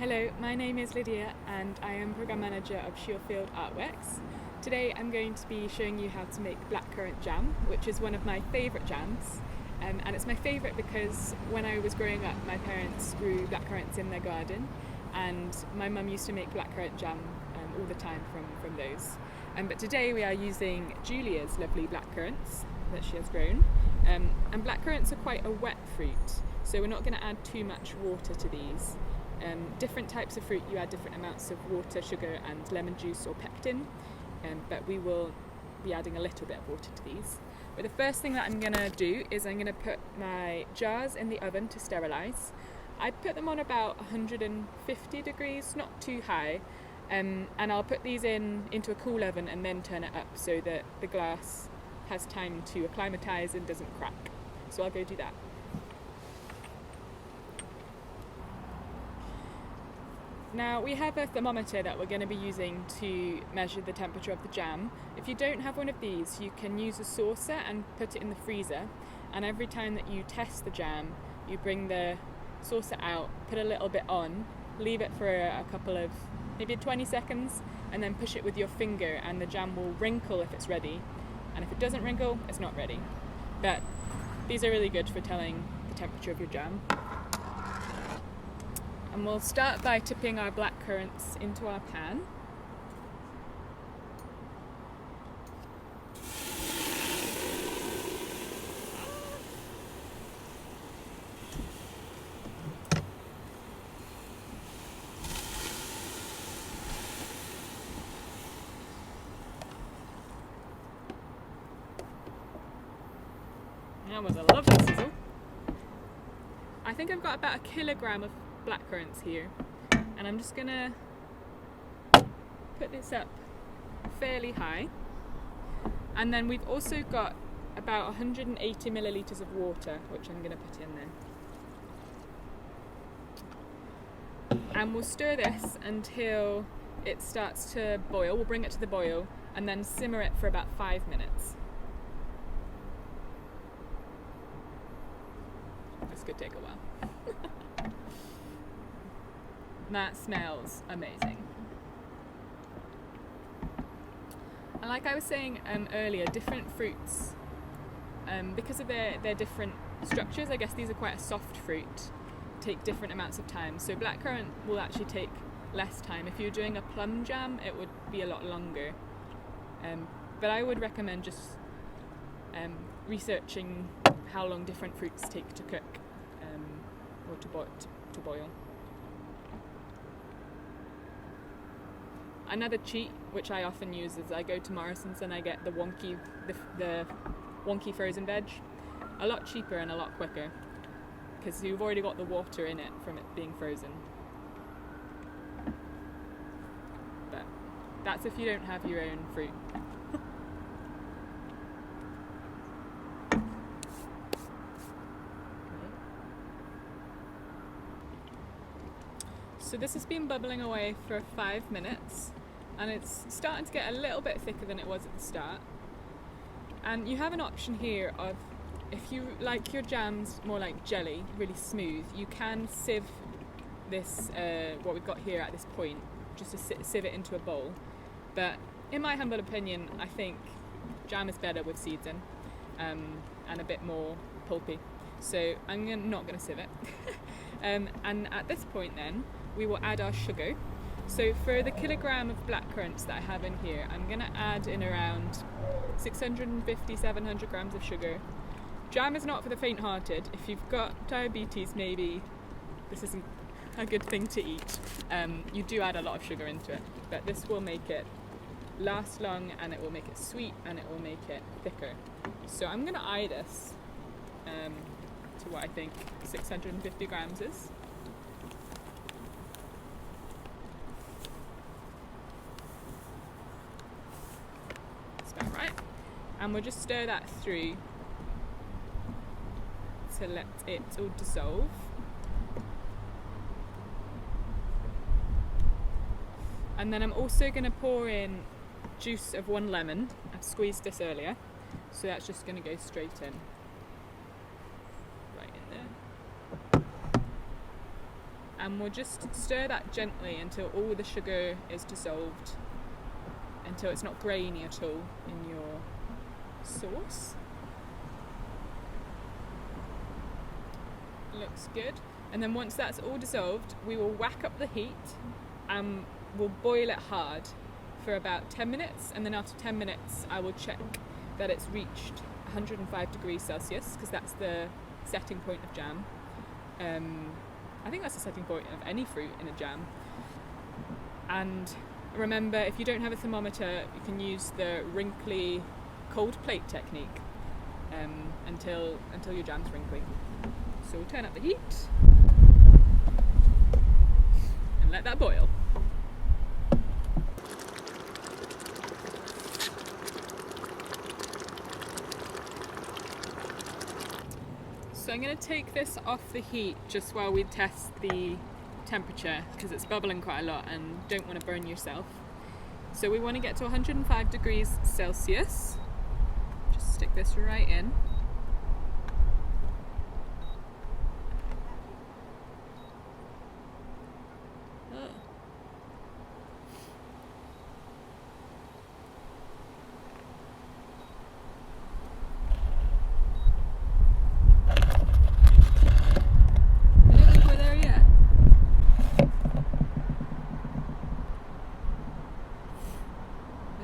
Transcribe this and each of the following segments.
Hello, my name is Lydia and I am Programme Manager of Shieldfield Artworks. Today I'm going to be showing you how to make blackcurrant jam, which is one of my favourite jams. And it's my favourite because when I was growing up, my parents grew blackcurrants in their garden, and my mum used to make blackcurrant jam all the time from those. But today we are using Julia's lovely blackcurrants that she has grown. And blackcurrants are quite a wet fruit, so we're not going to add too much water to these. Different types of fruit, you add different amounts of water, sugar and lemon juice or pectin, but we will be adding a little bit of water to these. But the first thing that I'm going to do is I'm going to put my jars in the oven to sterilise. I put them on about 150 degrees, not too high, and I'll put these into a cool oven and then turn it up so that the glass has time to acclimatise and doesn't crack. So I'll go do that. Now we have a thermometer that we're going to be using to measure the temperature of the jam. If you don't have one of these, you can use a saucer and put it in the freezer, and every time that you test the jam, you bring the saucer out, put a little bit on, leave it for a couple of maybe 20 seconds, and then push it with your finger and the jam will wrinkle if it's ready, and if it doesn't wrinkle, it's not ready. But these are really good for telling the temperature of your jam. And we'll start by tipping our blackcurrants into our pan. That was a lovely sizzle. I think I've got about 1 kilogram of blackcurrants here, and I'm just gonna put this up fairly high, and then we've also got about 180 millilitres of water which I'm gonna put in there, and we'll stir this until it starts to boil. We'll bring it to the boil and then simmer it for about 5 minutes. This could take a while. That smells amazing. And like I was saying earlier, different fruits, because of their different structures, I guess these are quite a soft fruit, take different amounts of time. So blackcurrant will actually take less time. If you're doing a plum jam, it would be a lot longer. But I would recommend just researching how long different fruits take to cook or to boil. Another cheat which I often use is I go to Morrison's and I get the wonky frozen veg. A lot cheaper and a lot quicker because you've already got the water in it from it being frozen. But that's if you don't have your own fruit. So this has been bubbling away for 5 minutes, and it's starting to get a little bit thicker than it was at the start. And you have an option here of, if you like your jams more like jelly, really smooth, you can sieve this, what we've got here at this point, just to sieve it into a bowl. But in my humble opinion, I think jam is better with seeds in, and a bit more pulpy. So I'm not going to sieve it. And at this point then, we will add our sugar. So for the kilogram of blackcurrants that I have in here, I'm going to add in around 650-700 grams of sugar. Jam is not for the faint-hearted. If you've got diabetes, maybe this isn't a good thing to eat. You do add a lot of sugar into it, but this will make it last long, and it will make it sweet, and it will make it thicker. So I'm going to eye this to what I think 650 grams is. Right, and we'll just stir that through to let it all dissolve. And then I'm also going to pour in juice of 1 lemon. I've squeezed this earlier, so that's just going to go straight in. Right in there. and we'll just stir that gently until all the sugar is dissolved, until it's not grainy at all in your sauce. Looks good. And then once that's all dissolved, we will whack up the heat and we'll boil it hard for about 10 minutes, and then after 10 minutes I will check that it's reached 105 degrees Celsius, because that's the setting point of jam. I think that's the setting point of any fruit in a jam. And remember, if you don't have a thermometer, you can use the wrinkly cold plate technique until your jam's wrinkly. So we'll turn up the heat and let that boil. So I'm going to take this off the heat just while we test the temperature, because it's bubbling quite a lot and don't want to burn yourself. So we want to get to 105 degrees Celsius. Just stick this right in.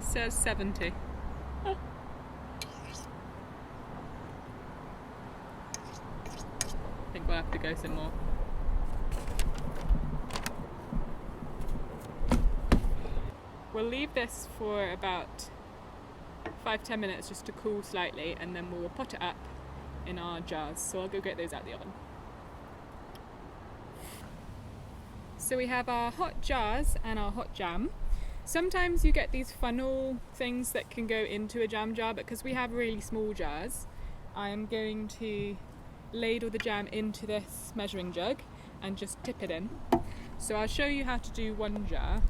Says 70. I think we'll have to go some more. We'll leave this for about 5-10 minutes just to cool slightly, and then we'll pot it up in our jars. So I'll go get those out of the oven. So we have our hot jars and our hot jam. Sometimes you get these funnel things that can go into a jam jar, but because we have really small jars, I'm going to ladle the jam into this measuring jug and just tip it in. So I'll show you how to do one jar,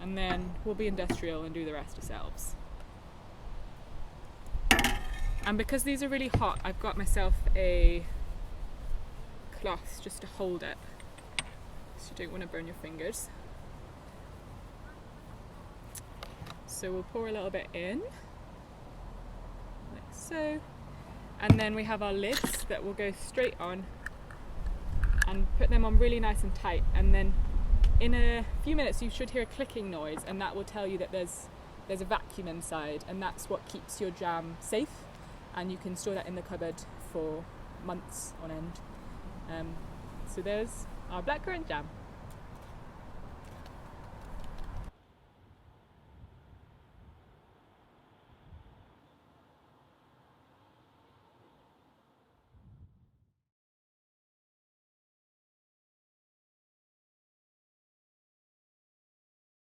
and then we'll be industrial and do the rest ourselves. And because these are really hot, I've got myself a cloth just to hold it, so you don't want to burn your fingers. So we'll pour a little bit in, like so, and then we have our lids that will go straight on, and put them on really nice and tight, and then in a few minutes you should hear a clicking noise, and that will tell you that there's a vacuum inside, and that's what keeps your jam safe, and you can store that in the cupboard for months on end. So there's our blackcurrant jam.